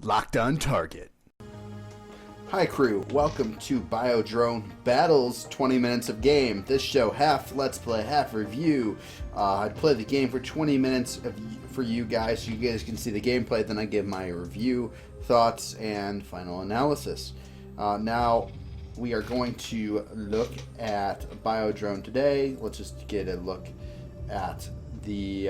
Locked on target. Hi crew, welcome to Biodrone Battle's 20 minutes of game. This show, half let's play, half review. I'd play the game for 20 minutes for you guys so you guys can see the gameplay, then I give my review, thoughts, and final analysis. Now, we are going to look at Biodrone today. Let's just get a look at the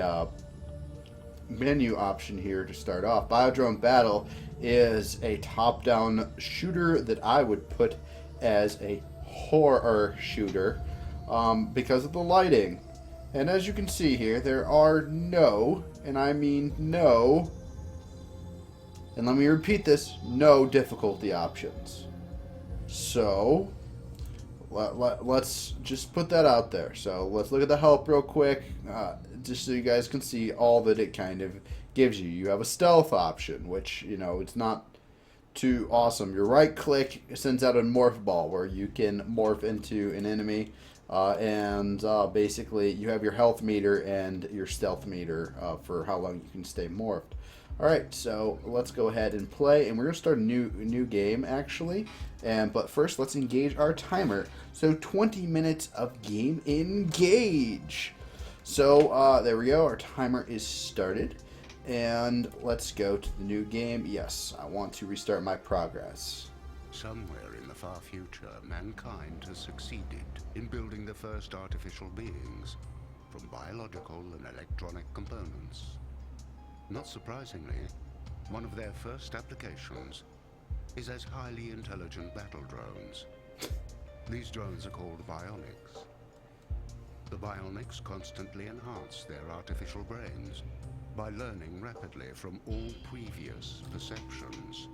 menu option here to start off. Biodrone Battle is a top-down shooter that I would put as a horror shooter because of the lighting. And as you can see here, there are no, and I mean no, and let me repeat this, no difficulty options. So, let's just put that out there. So, let's look at the help real quick, just so you guys can see all that it kind of gives you. You have a stealth option, which, you know, it's not too awesome. Your right click sends out a morph ball where you can morph into an enemy, and basically you have your health meter and your stealth meter for how long you can stay morphed. Alright, so let's go ahead and play, and we're going to start a new game, actually. But first, let's engage our timer. So, 20 minutes of game engage. So, there we go. Our timer is started. And let's go to the new game. Yes, I want to restart my progress. Somewhere in the far future, mankind has succeeded in building the first artificial beings from biological and electronic components. Not surprisingly, one of their first applications is as highly intelligent battle drones. These drones are called bionics. The bionics constantly enhance their artificial brains by learning rapidly from all previous perceptions.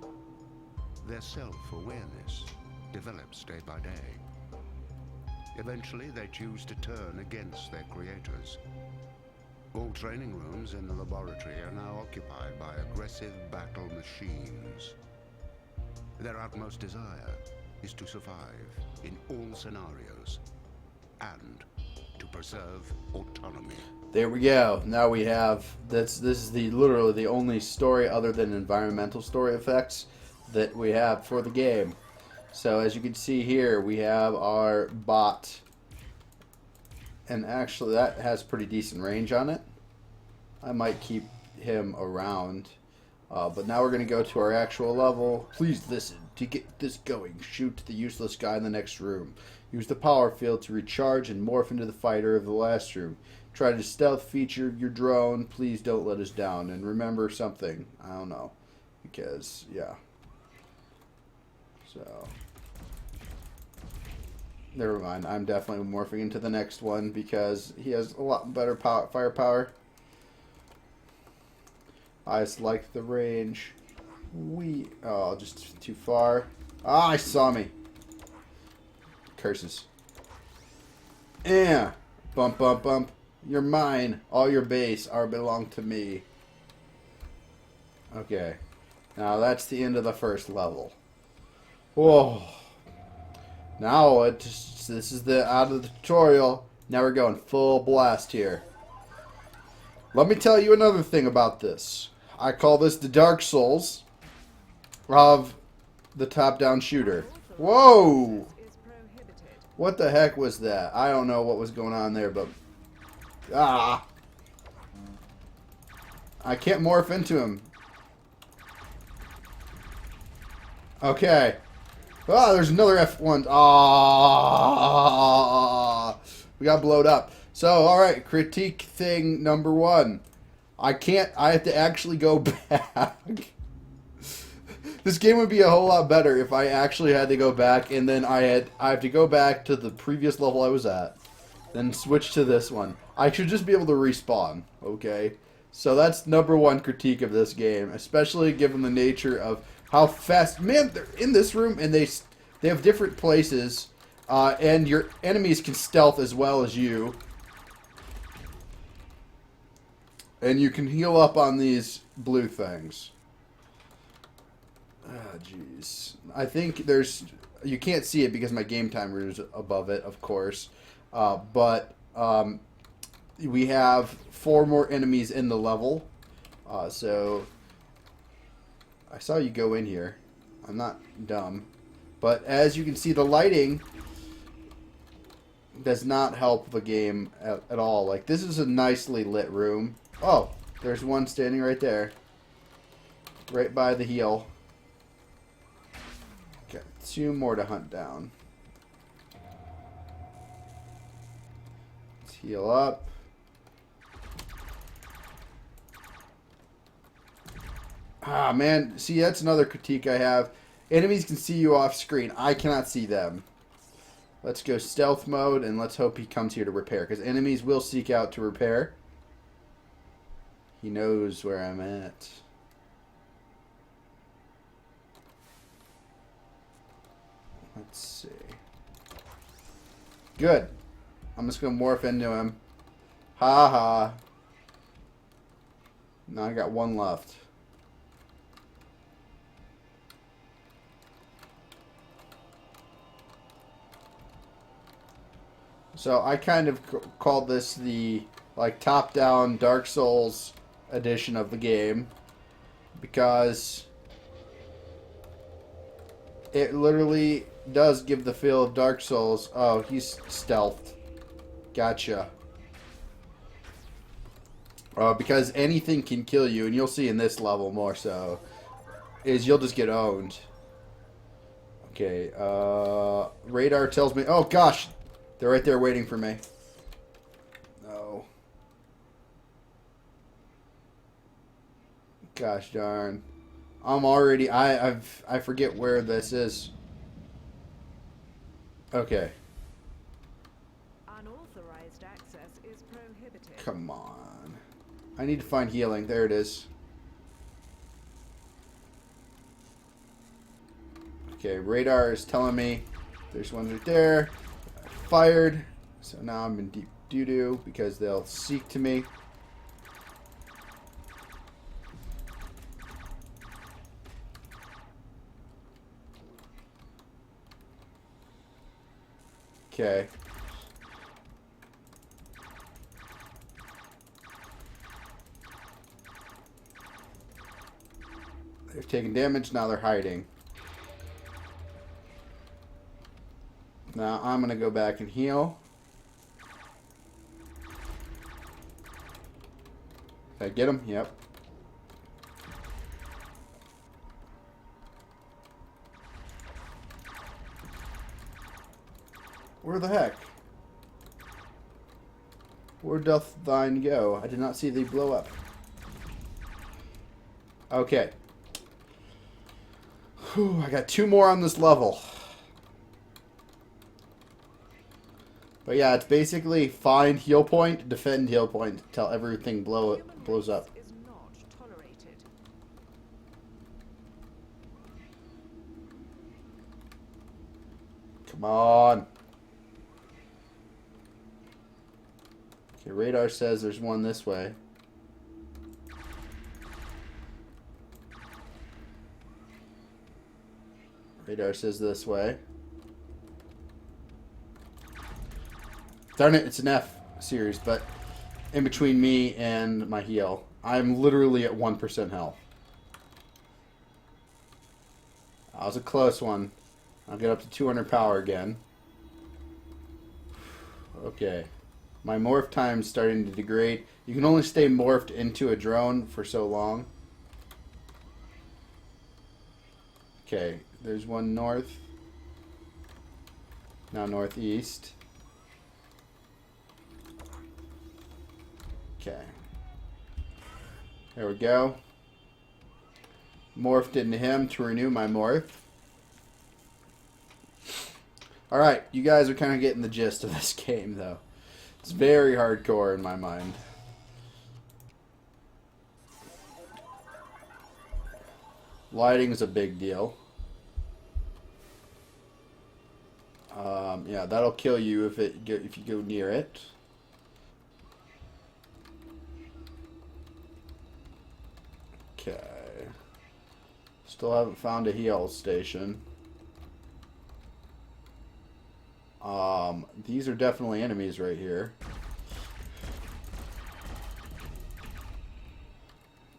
Their self-awareness develops day by day. Eventually, they choose to turn against their creators. All training rooms in the laboratory are now occupied by aggressive battle machines. Their utmost desire is to survive in all scenarios and to preserve autonomy. There we go. Now we have this is literally the only story other than environmental story effects that we have for the game. So as you can see here, we have our bot, and actually that has pretty decent range on it. I might keep him around, but now we're going to go to our actual level. Please listen. To get this going, shoot the useless guy in the next room. Use the power field to recharge and morph into the fighter of the last room. Try to stealth feature your drone. Please don't let us down. And remember something. I don't know. Because, yeah. So. Never mind. I'm definitely morphing into the next one because he has a lot better firepower. I just like the range. Oh, just too far. Ah, he saw me. Curses. Yeah. Bump, bump, bump. You're mine. All your base are belong to me. Okay. Now that's the end of the first level. Whoa. Now this is the out of the tutorial. Now we're going full blast here. Let me tell you another thing about this. I call this the Dark Souls of the top-down shooter. Whoa! What the heck was that? I don't know what was going on there, but... Ah! I can't morph into him. Okay. Ah, there's another F1. Ah! We got blowed up. So, alright, critique thing number one. I have to actually go back. This game would be a whole lot better if I actually had to go back, and then I have to go back to the previous level I was at, then switch to this one. I should just be able to respawn, okay? So that's number one critique of this game, especially given the nature of how fast... Man, they're in this room, and they have different places, and your enemies can stealth as well as you. And you can heal up on these blue things. Ah, jeez. I think there's... You can't see it because my game timer is above it, of course. But we have 4 more enemies in the level. So I saw you go in here. I'm not dumb. But as you can see, the lighting does not help the game at all. Like, this is a nicely lit room. Oh, there's one standing right there. Right by the heel. Okay, 2 more to hunt down. Let's heal up. Ah, man. See, that's another critique I have. Enemies can see you off screen. I cannot see them. Let's go stealth mode, and let's hope he comes here to repair. Because enemies will seek out to repair. He knows where I'm at. Let's see. Good. I'm just going to morph into him. Ha ha. Now I got 1 left. So I kind of called this the like top-down Dark Souls edition of the game because it literally does give the feel of Dark Souls. Oh, he's stealthed. Gotcha. Because anything can kill you, and you'll see in this level more so, is you'll just get owned. Okay, radar tells me... Oh, gosh! They're right there waiting for me. No. Gosh darn. I'm already... I forget where this is. Okay. Unauthorized access is prohibited. Come on. I need to find healing. There it is. Okay, radar is telling me there's one right there. Fired. So now I'm in deep doo-doo because they'll seek to me. Okay. They've taken damage, now they're hiding. Now I'm going to go back and heal. Did I get him? Yep. Where the heck? Where doth thine go? I did not see thee blow up. Okay. Whew, I got 2 more on this level. But yeah, it's basically find heal point, defend heal point, till everything blows up. Is not tolerated. Come on. Okay, radar says there's one this way. Radar says this way. Darn it, it's an F series, but in between me and my heal. I'm literally at 1% health. That was a close one. I'll get up to 200 power again. Okay. My morph time's starting to degrade. You can only stay morphed into a drone for so long. Okay, there's one north. Now northeast. Okay. There we go. Morphed into him to renew my morph. Alright, you guys are kind of getting the gist of this game, though. It's very hardcore in my mind. Lighting is a big deal. Yeah, that'll kill you if you go near it. Okay. Still haven't found a heal station. These are definitely enemies right here.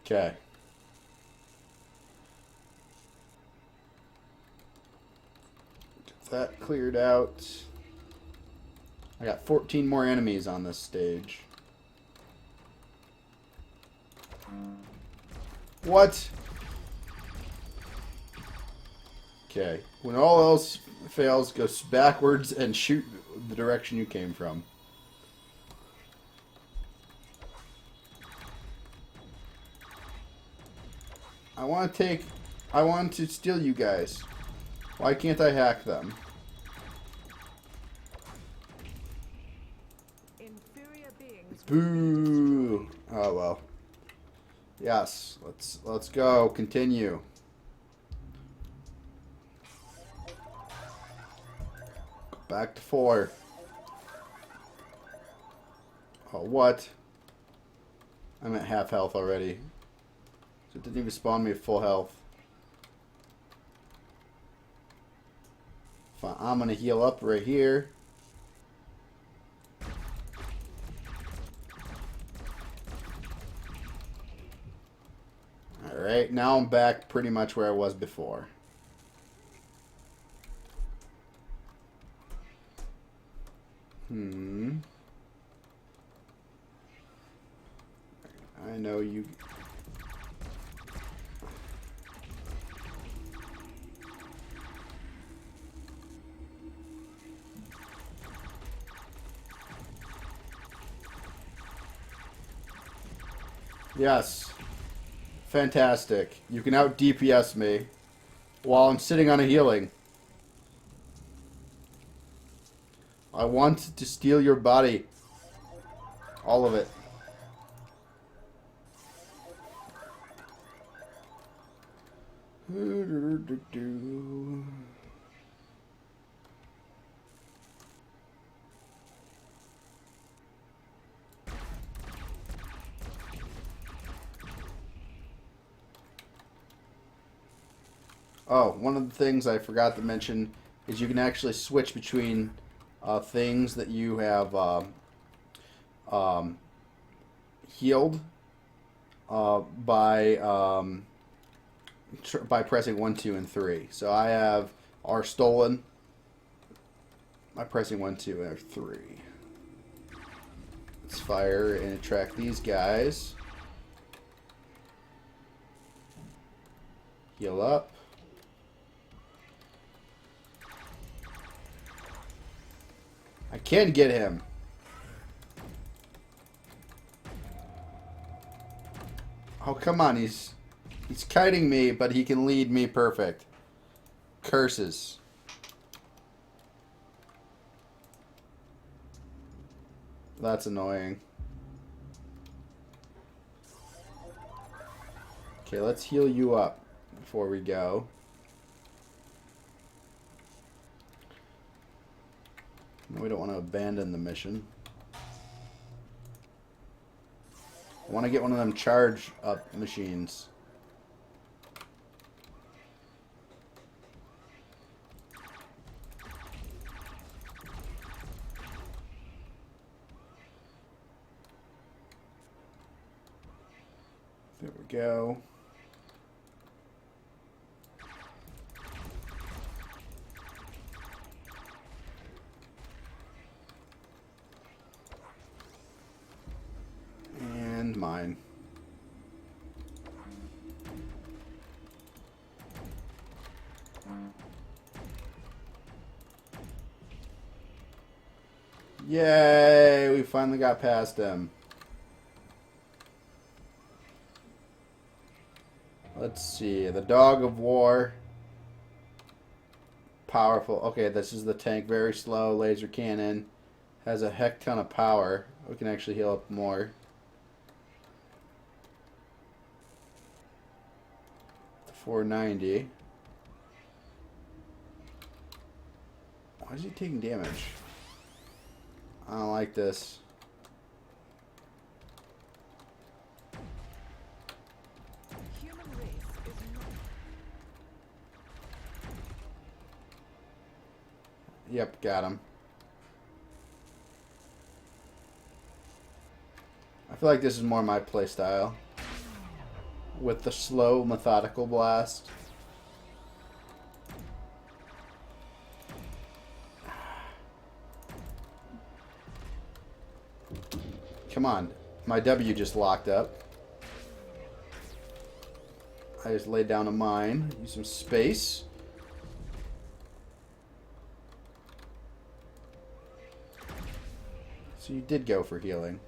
Okay. That cleared out. I got 14 more enemies on this stage. What? Okay. When all else fails, go backwards and shoot the direction you came from. I want to steal you guys. Why can't I hack them? Inferior beings. Boo! Oh well. Yes, let's go. Continue. Back to 4. Oh, what? I'm at half health already. So it didn't even spawn me at full health. Fine, I'm gonna heal up right here. Alright, now I'm back pretty much where I was before. I know you... Yes. Fantastic. You can out DPS me while I'm sitting on a healing. I want to steal your body. All of it. Oh, one of the things I forgot to mention is you can actually switch between things that you have healed by pressing 1, 2, and 3. So I have R stolen by pressing 1, 2, and 3. Let's fire and attract these guys. Heal up. I can get him. Oh, come on. He's kiting me, but he can lead me perfect. Curses. That's annoying. Okay, let's heal you up before we go. We don't want to abandon the mission. I want to get one of them charge up machines. There we go. Mine. Yay! We finally got past him. Let's see. The Dog of War. Powerful. Okay, this is the tank. Very slow. Laser cannon. Has a heck ton of power. We can actually heal up more. 490. Why is he taking damage? I don't like this. Human race is not. Yep, got him. I feel like this is more my playstyle. With the slow, methodical blast. Come on. My W just locked up. I just laid down a mine. Use some space. So you did go for healing.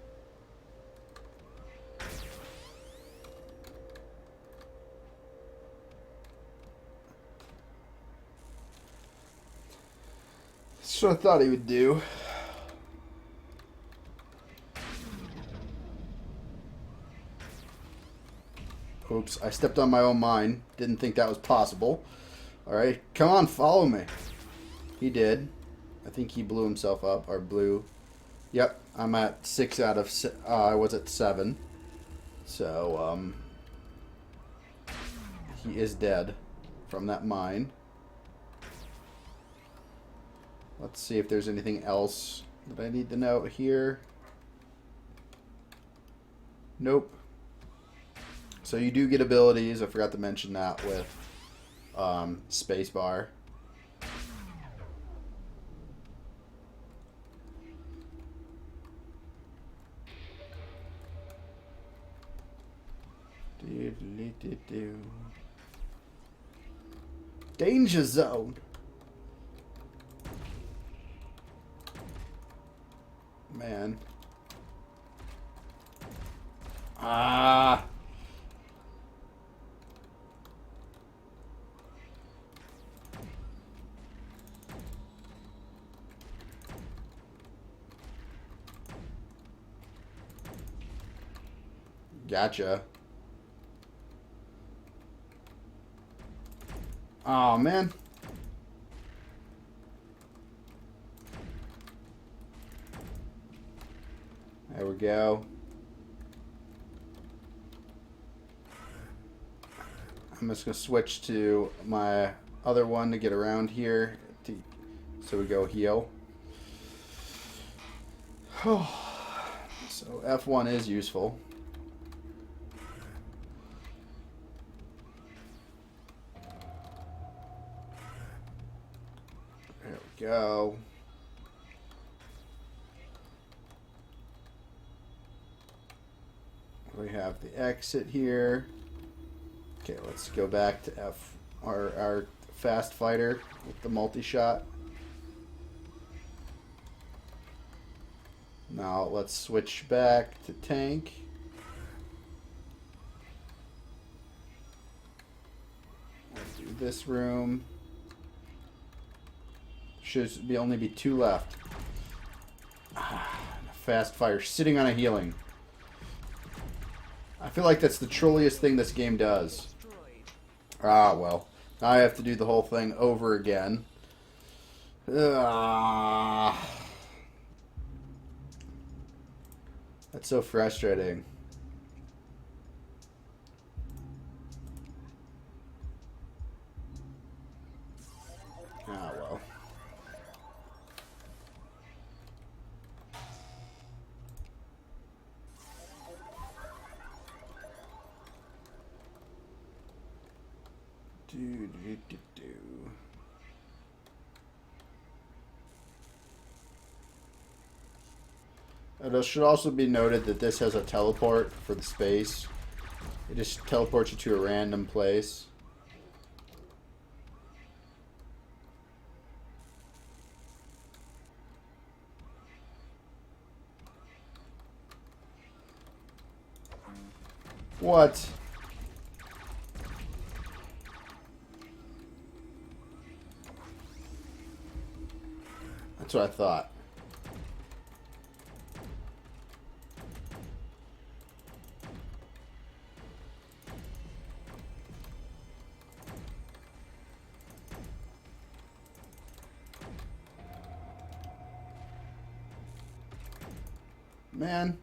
That's what I thought he would do. Oops, I stepped on my own mine. Didn't think that was possible. Alright, come on, follow me. He did. I think he blew himself up, or blew. Yep, I'm at 6 out of... I was at 7. So, he is dead from that mine. Let's see if there's anything else that I need to know here. Nope. So you do get abilities. I forgot to mention that with spacebar. Danger zone. Man. Ah. Gotcha. Oh, man. There we go. I'm just going to switch to my other one to get around here. So we go heal. So F1 is useful. There we go. We have the exit here. Okay, let's go back to F, our fast fighter with the multi-shot. Now let's switch back to tank. Let's do this room. Should only be 2 left. Fast fire sitting on a healing. I feel like that's the trolliest thing this game does. Ah, well. Now I have to do the whole thing over again. That's so frustrating. Ah, well. It should also be noted that this has a teleport for the space. It just teleports you to a random place. What? That's what I thought. Man.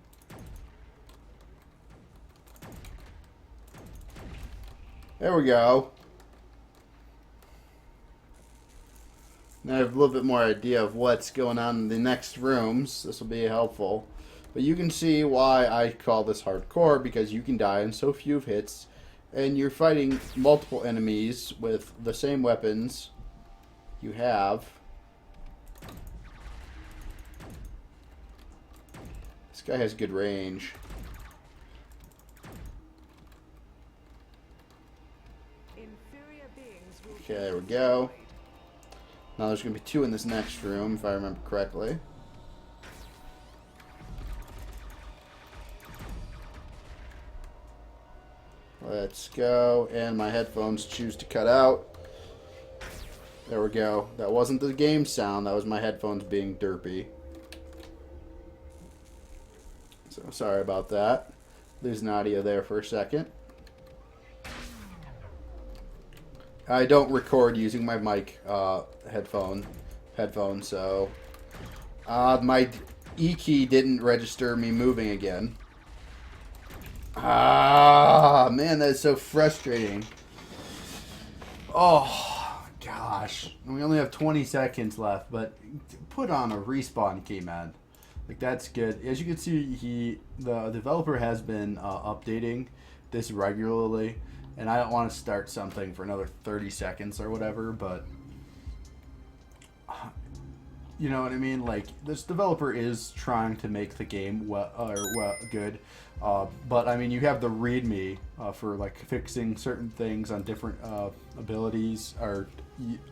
There we go. Now I have a little bit more idea of what's going on in the next rooms. This will be helpful. But you can see why I call this hardcore, because you can die in so few hits, and you're fighting multiple enemies with the same weapons you have. It's guy has good range. Inferior beings will Okay, there we go. Now there's going to be 2 in this next room, if I remember correctly. Let's go. And my headphones choose to cut out. There we go. That wasn't the game sound. That was my headphones being derpy. So sorry about that. Losing audio there for a second. I don't record using my mic headphone, so my E key didn't register me moving again. Ah, man, that is so frustrating. Oh, gosh. We only have 20 seconds left, but put on a respawn key, man. Like, that's good. As you can see, the developer has been updating this regularly, and I don't want to start something for another 30 seconds or whatever, but you know what I mean? Like, this developer is trying to make the game good. But I mean, you have the README for like fixing certain things on different abilities or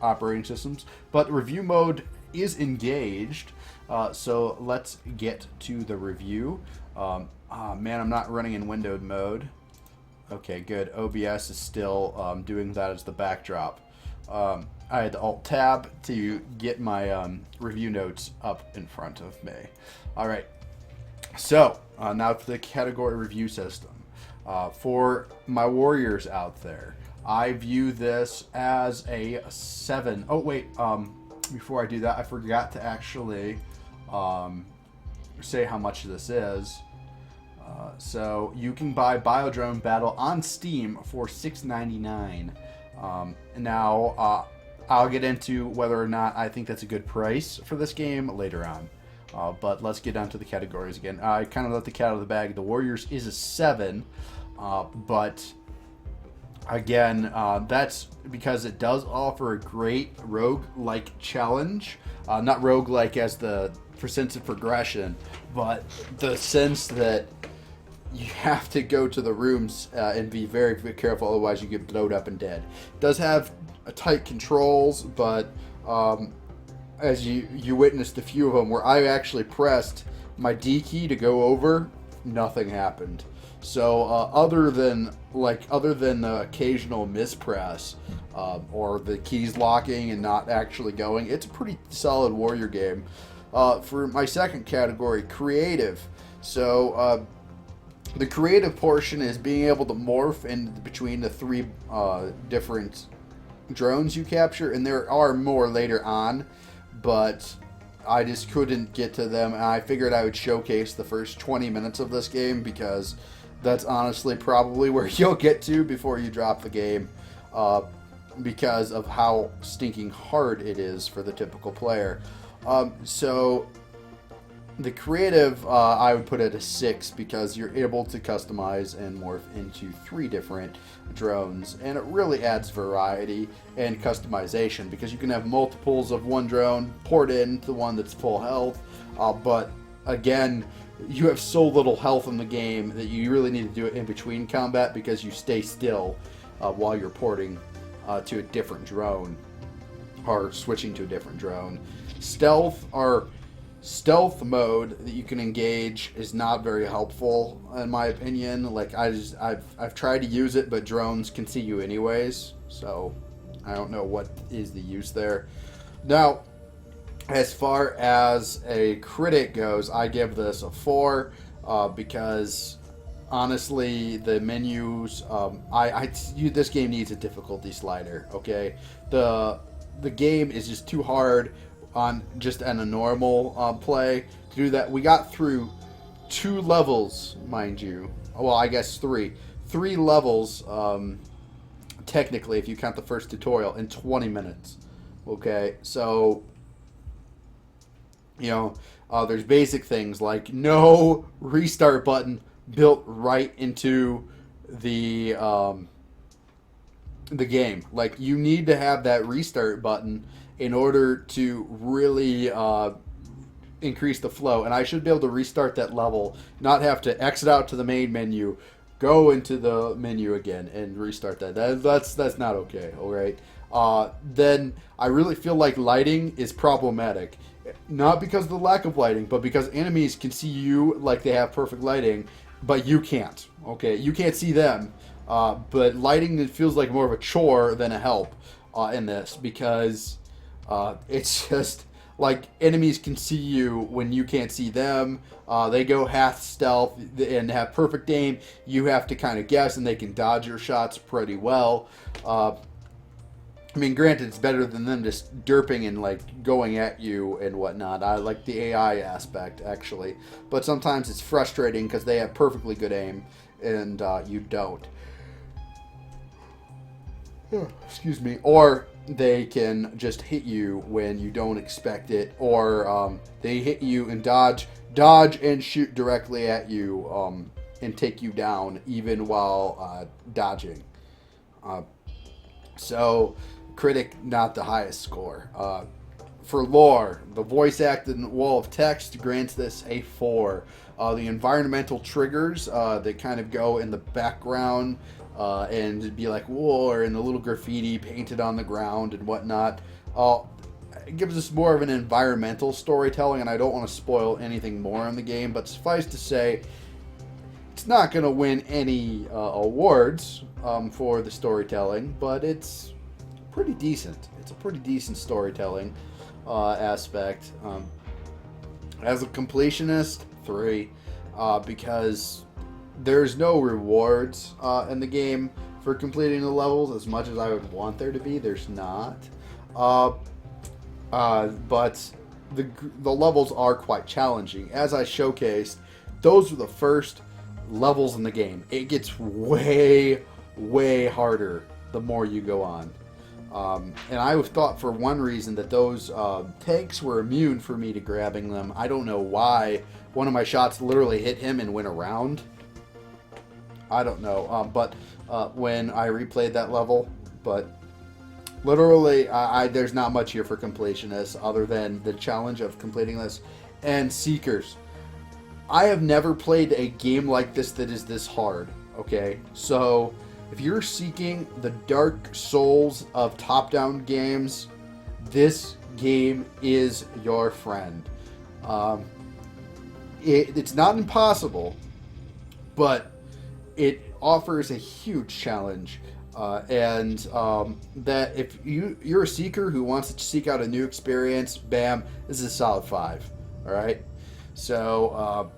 operating systems. But review mode is engaged, so let's get to the review. Man, I'm not running in windowed mode. Okay, good. OBS is still doing that as the backdrop. I had to Alt-Tab to get my review notes up in front of me. All right. So, now to the category review system. For my warriors out there, I view this as a 7. Oh, wait. Before I do that, I forgot to actually say how much this is. So, you can buy Biodrone Battle on Steam for $6.99. Now, I'll get into whether or not I think that's a good price for this game later on. But let's get down to the categories again. I kind of let the cat out of the bag. The Warriors is a 7, but again, that's because it does offer a great rogue-like challenge. Not rogue-like as the sense of progression, but the sense that you have to go to the rooms and be very, very careful, otherwise you get blowed up and dead. It does have tight controls, but as you witnessed a few of them where I actually pressed my D key to go over, nothing happened. So other than the occasional mispress or the keys locking and not actually going, it's a pretty solid warrior game. For my second category, creative. So the creative portion is being able to morph in between the 3 different drones you capture, and there are more later on, but I just couldn't get to them, and I figured I would showcase the first 20 minutes of this game because that's honestly probably where you'll get to before you drop the game, because of how stinking hard it is for the typical player. So the creative, I would put it a 6 because you're able to customize and morph into 3 different drones, and it really adds variety and customization because you can have multiples of one drone poured into the one that's full health, but again, you have so little health in the game that you really need to do it in between combat because you stay still while you're porting to a different drone or switching to a different drone. Stealth mode that you can engage is not very helpful in my opinion. Like I've tried to use it, but drones can see you anyways, so I don't know what is the use there. Now, as far as a critic goes, I give this a 4 because honestly, the menus, this game needs a difficulty slider. Okay, the game is just too hard on a normal play to do that. We got through 2 levels, mind you. Well, I guess 3 levels technically if you count the first tutorial in 20 minutes. Okay, so you know, there's basic things like no restart button built right into the game. Like, you need to have that restart button in order to really increase the flow, and I should be able to restart that level, not have to exit out to the main menu, go into the menu again, and restart that. That's not okay. All right. Then I really feel like lighting is problematic. Not because of the lack of lighting, but because enemies can see you like they have perfect lighting, but you can't. Okay, you can't see them. But lighting, it feels like more of a chore than a help in this, because it's just like enemies can see you when you can't see them. They go half stealth and have perfect aim. You have to kind of guess, and they can dodge your shots pretty well. I mean, granted, it's better than them just derping and like going at you and whatnot. I like the AI aspect, actually, but sometimes it's frustrating because they have perfectly good aim and you don't. Excuse me. Or they can just hit you when you don't expect it, or they hit you and dodge and shoot directly at you and take you down even while dodging. So, critic, not the highest score. For lore, the voice acted wall of text grants this a 4. The environmental triggers that kind of go in the background and be like war and the little graffiti painted on the ground and whatnot. It gives us more of an environmental storytelling, and I don't want to spoil anything more in the game, but suffice to say, it's not going to win any awards for the storytelling, but it's pretty decent. It's a pretty decent storytelling aspect. As a completionist, 3, because there's no rewards in the game for completing the levels as much as I would want there to be. There's not. But the levels are quite challenging. As I showcased, those were the first levels in the game. It gets way, way harder the more you go on. And I thought for one reason that those tanks were immune for me to grabbing them. I don't know why. One of my shots literally hit him and went around. I don't know. But when I replayed that level, but literally, there's not much here for completionists other than the challenge of completing this. And Seekers. I have never played a game like this that is this hard, okay? So, if you're seeking the Dark Souls of top-down games, this game is your friend. It's not impossible, but it offers a huge challenge. That if you're a seeker who wants to seek out a new experience, bam, this is a solid 5. All right. So,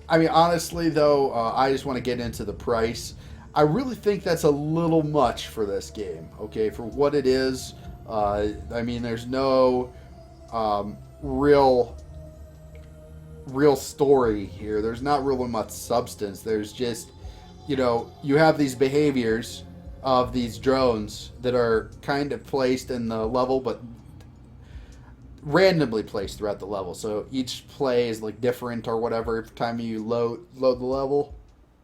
I mean, honestly, though, I just want to get into the price. I really think that's a little much for this game. Okay, for what it is. I mean, there's no real story here. There's not really much substance. There's just, you have these behaviors of these drones that are kind of placed in the level, but randomly placed throughout the level. So each play is like different or whatever every time you load the level.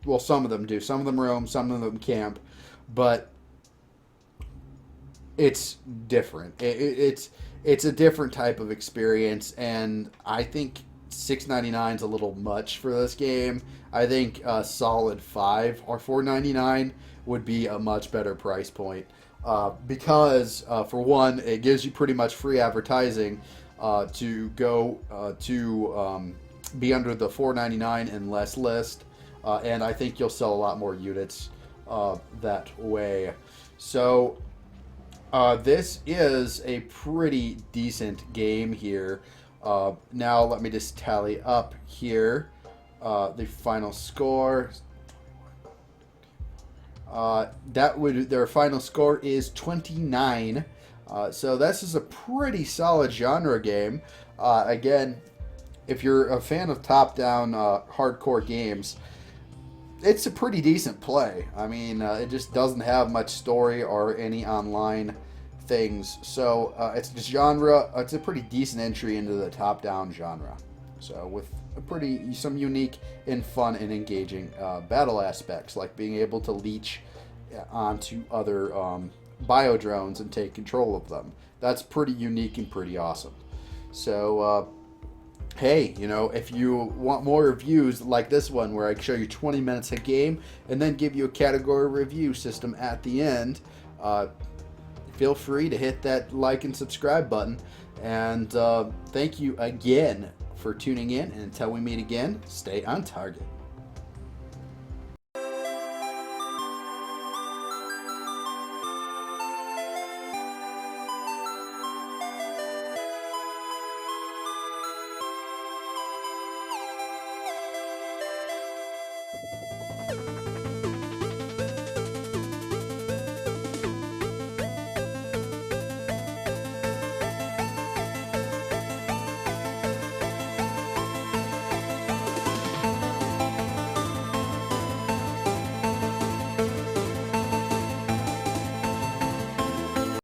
Well, some of them do. Some of them roam, some of them camp, but it's different. It's a different type of experience, and I think $6.99 is a little much for this game. I think a solid 5 or $4.99 would be a much better price point. Because for one, it gives you pretty much free advertising to go to be under the $4.99 and less list, and I think you'll sell a lot more units that way. So this is a pretty decent game here. Now let me just tally up here the final score. Their final score is 29. So this is a pretty solid genre game. Again, if you're a fan of top-down hardcore games, it's a pretty decent play. I mean, it just doesn't have much story or any online things. So it's the genre. It's a pretty decent entry into the top-down genre. So with some unique and fun and engaging battle aspects, like being able to leech onto other biodrones and take control of them. That's pretty unique and pretty awesome. So hey, you know, if you want more reviews like this one where I show you 20 minutes a game and then give you a category review system at the end, feel free to hit that like and subscribe button. And thank you again for tuning in. And until we meet again, stay on target.